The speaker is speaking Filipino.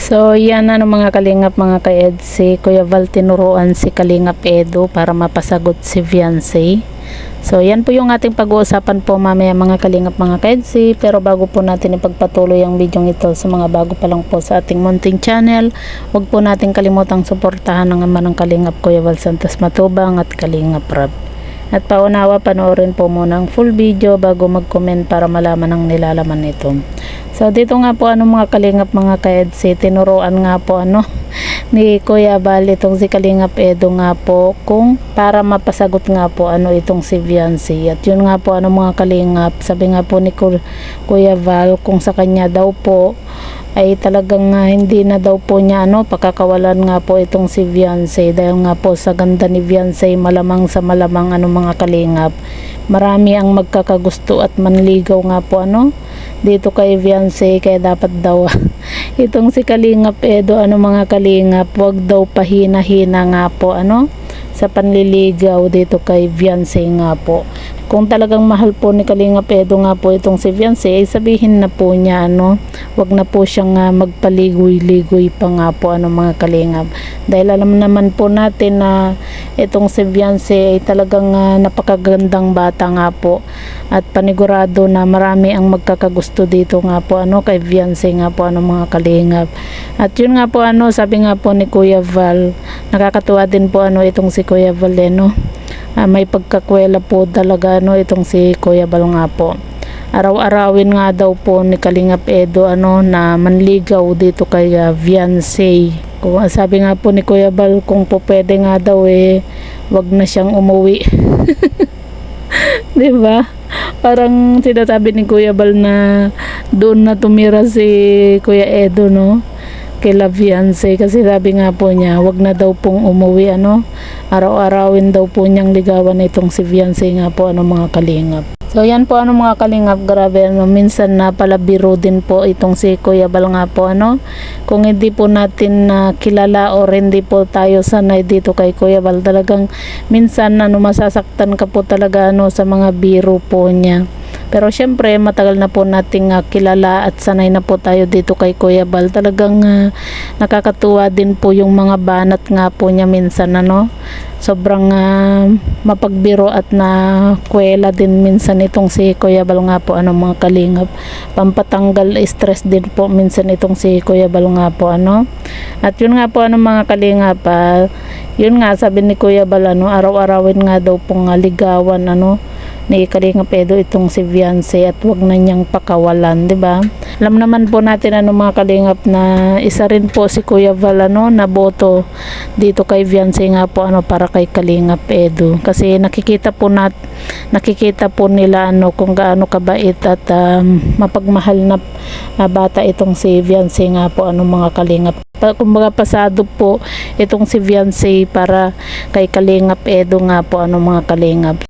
So yan ano mga kalingap mga ka-ed, si Kuya Val tinuruan si Kalingap Edo para mapasagot si Fiancé. So yan po yung ating pag-uusapan po mamaya mga kalingap mga ka-EDC. Pero bago po natin ipagpatuloy ang video ito sa mga bago pa lang po sa ating munting channel, huwag po natin kalimutang suportahan ng ama ng Kalingap Kuya Val Santos Matubang at Kalingap Rab. At paunawa, panoorin po muna ang full video bago mag-comment para malaman ang nilalaman nito. So dito nga po mga kalingap mga ka-EDC, tinuruan nga po ni Kuya Val itong si Kalingap Edo nga po kung para mapasagot nga po itong si Fiancé. At yun nga po mga kalingap, sabi nga po ni Kuya Val kung sa kanya daw po ay talagang hindi na daw po niya pakakawalan nga po itong si Fiancé, dahil nga po sa ganda ni Fiancé, malamang sa malamang mga kalingap, marami ang magkakagusto at manligaw nga po dito kay Fiancé. Kaya dapat daw itong si Kalingap Edo mga kalingap, wag daw pahina-hina nga po sa panliligaw dito kay Fiancé nga po. Kung talagang mahal po ni Kalingap Edo nga po itong si Fiancé, ay sabihin na po niya wag na po siyang magpaligoy-ligoy pa nga po mga kalingap, dahil alam naman po natin na itong si Fiancé ay talagang napakagandang bata nga po, at panigurado na marami ang magkakagusto dito nga po kay Fiancé nga po mga kalingap. At yun nga po sabi nga po ni Kuya Val, nakakatuwa din po itong si Kuya Val may pagkakwela po talaga itong si Kuya Val nga po. Araw-arawin nga daw po ni Kalingap Edo na manligaw dito kay Fiancé. Kung sabi nga po ni Kuya Val, kung po pwede nga daw wag na siyang umuwi. 'Di ba? Parang sinasabi ni Kuya Val na doon na tumira si Kuya Edo kila Fiancé, kasi sabi nga po niya wag na daw pong umuwi araw-arawin daw po niyang ligawan itong si Fiancé nga po mga kalingap. So yan po mga kalingap, grabe minsan na pala biro din po itong si Kuya Val nga po kung hindi po natin kilala o hindi po tayo sanay dito kay Kuya Val, talagang minsan masasaktan ka po talaga sa mga biro po niya. Pero syempre matagal na po nating kilala at sanay na po tayo dito kay Kuya Val. Talagang nakakatuwa din po yung mga banat nga po niya minsan sobrang mapagbiro at na kwela din minsan itong si Kuya Val nga po mga kalingap. Pampatanggal stress din po minsan itong si Kuya Val nga po At yun nga po mga kalingap, yun nga sabi ni Kuya Val araw-arawin nga daw pong ligawan ni Kalingap Edo itong si Fiancé, at wag na niyang pakawalan, 'di ba? Alam naman po natin mga kalingap na isa rin po si Kuya Val na boto dito kay Fiancé nga po para kay Kalingap Edo, kasi nakikita po nila kung gaano kabait at mapagmahal na bata itong si Fiancé nga po mga kalingap. Kumbaga pasado po itong si Fiancé para kay Kalingap Edo nga po mga kalingap.